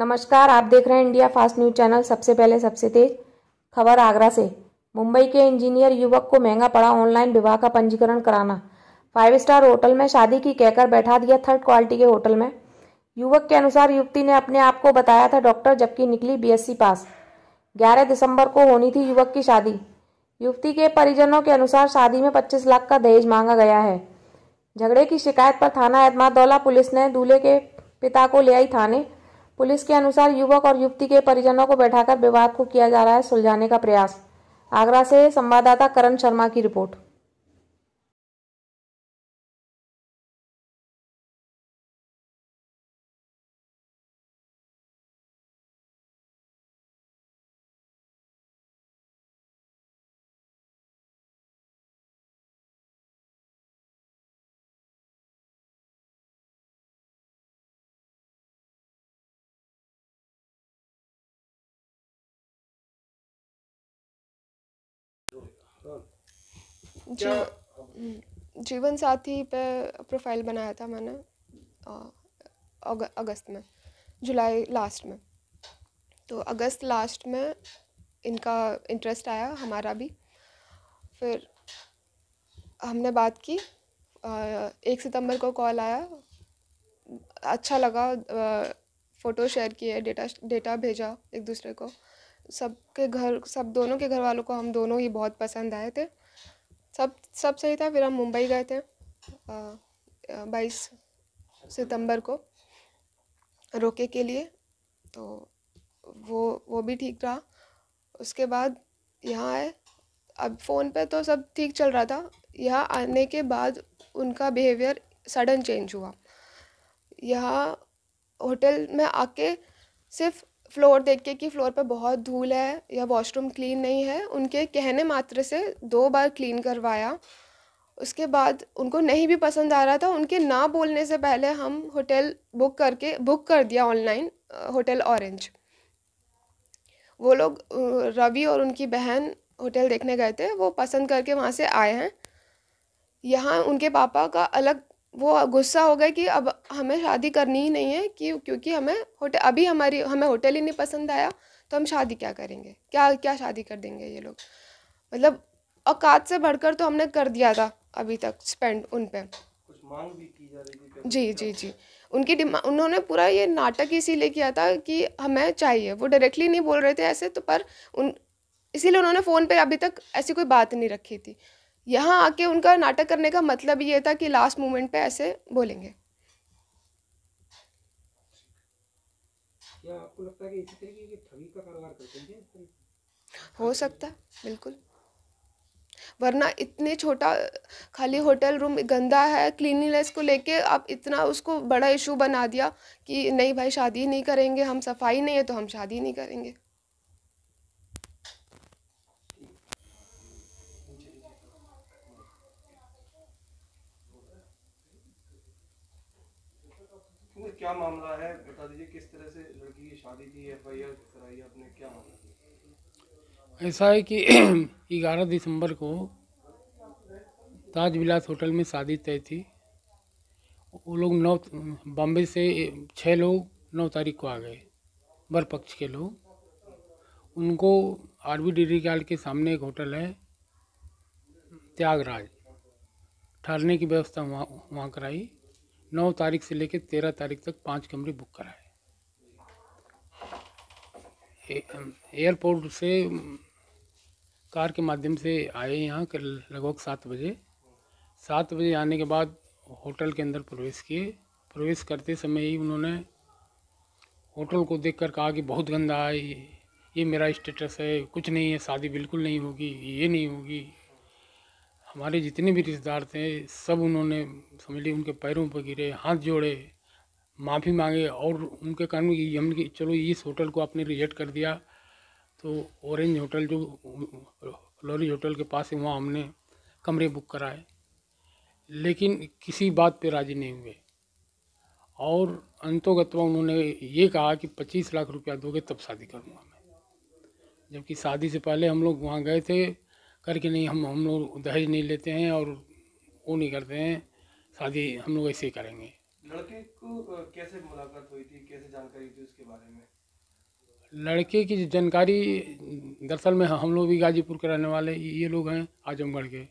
नमस्कार, आप देख रहे हैं इंडिया फास्ट न्यूज चैनल। सबसे पहले सबसे तेज खबर आगरा से। मुंबई के इंजीनियर युवक को महंगा पड़ा ऑनलाइन विवाह का पंजीकरण कराना। 5 स्टार होटल में शादी की कहकर बैठा दिया थर्ड क्वालिटी के होटल में। युवक के अनुसार युवती ने अपने आप को बताया था डॉक्टर, जबकि निकली BSc पास। 11 दिसंबर को होनी थी युवक की शादी। युवती के परिजनों के अनुसार शादी में 25 लाख का दहेज मांगा गया है। झगड़े की शिकायत पर थाना एतमादौला पुलिस ने दूल्हे के पिता को ले आई थाने। पुलिस के अनुसार युवक और युवती के परिजनों को बैठाकर विवाद को किया जा रहा है सुलझाने का प्रयास। आगरा से संवाददाता करण शर्मा की रिपोर्ट। जीवन साथी पे प्रोफाइल बनाया था मैंने अगस्त में, जुलाई लास्ट में। तो अगस्त लास्ट में इनका इंटरेस्ट आया, हमारा भी। फिर हमने बात की। 1 सितंबर को कॉल आया, अच्छा लगा। फ़ोटो शेयर किए, डेटा भेजा एक दूसरे को। सब दोनों के घर वालों को हम दोनों ही बहुत पसंद आए थे। सब सही था। फिर हम मुंबई गए थे 22 सितंबर को रोके के लिए। तो वो भी ठीक रहा। उसके बाद यहाँ आए। अब फ़ोन पे तो सब ठीक चल रहा था। यहाँ आने के बाद उनका बिहेवियर सडन चेंज हुआ। यहाँ होटल में आके सिर्फ फ्लोर देख के कि फ्लोर पे बहुत धूल है या वॉशरूम क्लीन नहीं है, उनके कहने मात्र से 2 बार क्लीन करवाया। उसके बाद उनको नहीं भी पसंद आ रहा था, उनके ना बोलने से पहले हम होटल बुक कर दिया ऑनलाइन, होटल ऑरेंज। वो लोग रवि और उनकी बहन होटल देखने गए थे, वो पसंद करके वहाँ से आए हैं। यहाँ उनके पापा का अलग वो गुस्सा हो गया कि अब हमें शादी करनी ही नहीं है, क्योंकि हमें होटल ही नहीं पसंद आया, तो हम शादी क्या करेंगे, क्या शादी कर देंगे ये लोग। मतलब औकात से बढ़कर तो हमने कर दिया था अभी तक स्पेंड उन पे। कुछ मांग भी की जा रही थी। जी। उन्होंने पूरा ये नाटक इसीलिए किया था कि हमें चाहिए। वो डायरेक्टली नहीं बोल रहे थे ऐसे तो, पर इसीलिए उन्होंने फ़ोन पे अभी तक ऐसी कोई बात नहीं रखी थी। यहाँ आके उनका नाटक करने का मतलब ये था कि लास्ट मोमेंट पे ऐसे बोलेंगे। क्या आपको लगता है कि इसी तरीके की ठगी का कारोबार करते हैं? हो सकता है, बिल्कुल। वरना इतने छोटा खाली होटल रूम गंदा है, क्लीनिनेस को लेके आप इतना उसको बड़ा इशू बना दिया कि नहीं भाई शादी नहीं करेंगे हम, सफाई नहीं है तो हम शादी नहीं करेंगे। क्या मामला है बता दीजिए, किस तरह से लड़की की शादी की FIR कराई आपने, क्या मामला? ऐसा है कि 11 दिसंबर को ताज विलास होटल में शादी तय थी। वो लोग बॉम्बे से 6 लोग 9 तारीख को आ गए, वर पक्ष के लोग। उनको RB डिग्री कॉलेज के सामने एक होटल है त्यागराज, ठहरने की व्यवस्था वहाँ कराई। 9 तारीख से लेकर 13 तारीख तक 5 कमरे बुक कराए। एयरपोर्ट से कार के माध्यम से आए यहाँ लगभग 7 बजे। 7 बजे आने के बाद होटल के अंदर प्रवेश किए। प्रवेश करते समय ही उन्होंने होटल को देखकर कहा कि बहुत गंदा है, ये मेरा स्टेटस है, कुछ नहीं है, शादी बिल्कुल नहीं होगी, ये नहीं होगी। हमारे जितने भी रिश्तेदार थे सब उन्होंने समझ ली उनके पैरों पर गिरे, हाथ जोड़े, माफ़ी मांगे। और उनके कारण कि हमने चलो इस होटल को आपने रिजेक्ट कर दिया, तो ऑरेंज होटल जो फ्लोरिज होटल के पास है वहाँ हमने कमरे बुक कराए। लेकिन किसी बात पे राज़ी नहीं हुए और अंतोगत्वा उन्होंने ये कहा कि 25 लाख रुपया दोगे तब शादी करूँगा मैं। जबकि शादी से पहले हम लोग वहाँ गए थे करके नहीं, हम लोग दहेज नहीं लेते हैं और वो नहीं करते हैं, शादी हम लोग ऐसे ही करेंगे। लड़के को कैसे मुलाकात हुई थी, कैसे जानकारी थी उसके बारे में? लड़के की जानकारी, दरअसल में हम लोग भी गाजीपुर के रहने वाले, ये लोग हैं आजमगढ़ के।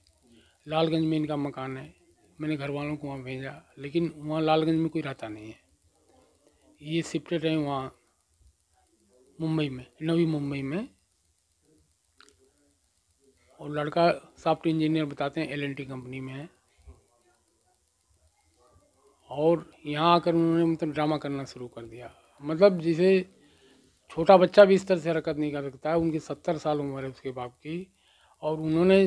लालगंज में इनका मकान है। मैंने घर वालों को वहाँ भेजा, लेकिन वहाँ लालगंज में कोई रहता नहीं है। ये शिफ्टेड हैं वहाँ मुंबई में, नवी मुंबई में। और लड़का सॉफ्ट इंजीनियर बताते हैं, L&T कंपनी में है। और यहाँ आकर उन्होंने मतलब ड्रामा करना शुरू कर दिया। मतलब जिसे छोटा बच्चा भी इस तरह से हरकत नहीं कर सकता है। उनकी 70 साल उम्र है उसके बाप की, और उन्होंने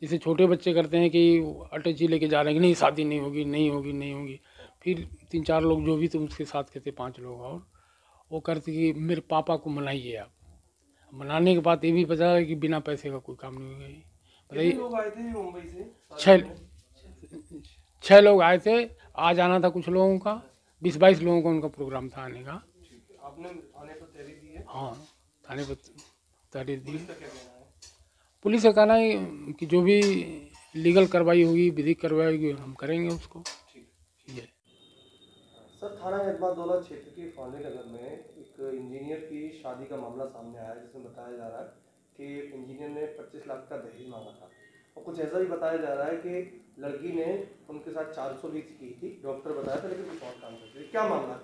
जैसे छोटे बच्चे करते हैं कि अटैची लेके जा रहे हैं कि नहीं शादी नहीं होगी, नहीं होगी, नहीं होगी। फिर 3-4 लोग जो भी थे उसके साथ के थे, 5 लोग, और वो करते कि मेरे पापा को मनाइए आप। मनाने के बाद ये भी पता है कि बिना पैसे का कोई काम नहीं होगा। कितने बताइए, लोग आए थे मुंबई से? 6 लोग आए थे। आज आना था कुछ लोगों का, 20-22 लोगों का उनका प्रोग्राम था आने का। ठीक है, आपने थाने पर तहरीर दी है? हाँ, थाने पर तहरीर दी। पुलिस का क्या कहना है? पुलिस का कहना है कि जो भी लीगल कार्रवाई होगी, विधिक कार्रवाई होगी, हम करेंगे उसको। ठीक है। सर, थाना एतमादौला क्षेत्र के फाले नगर में एक इंजीनियर की शादी का मामला सामने आया है, जिसमें बताया जा रहा है कि इंजीनियर ने 25 लाख का दहेज मांगा था, और कुछ ऐसा भी बताया जा रहा है कि लड़की ने उनके साथ 420 की थी, डॉक्टर बताया था, लेकिन कुछ और काम करते थे। क्या मामला है?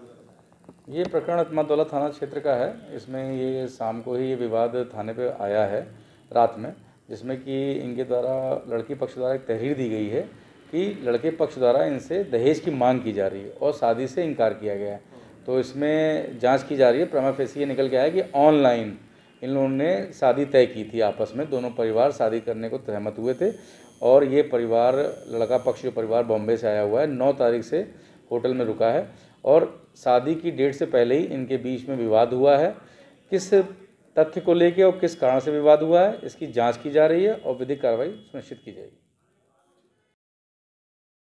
ये प्रकरण एतमादौला थाना क्षेत्र का है। इसमें ये शाम को ही ये विवाद थाने पे आया है रात में, जिसमें कि इनके द्वारा लड़की पक्ष द्वारा एक तहरीर दी गई है कि लड़के पक्ष द्वारा इनसे दहेज की मांग की जा रही है और शादी से इनकार किया गया है। तो इसमें जांच की जा रही है। प्रमा फेसी ये निकल के आया कि ऑनलाइन इन लोगों ने शादी तय की थी आपस में। दोनों परिवार शादी करने को सहमत हुए थे, और ये परिवार, लड़का पक्ष जो परिवार बॉम्बे से आया हुआ है, 9 तारीख से होटल में रुका है, और शादी की डेट से पहले ही इनके बीच में विवाद हुआ है। किस तथ्य को लेकर और किस कारण से विवाद हुआ है, इसकी जांच की जा रही है और विधिक कार्रवाई सुनिश्चित की जाएगी।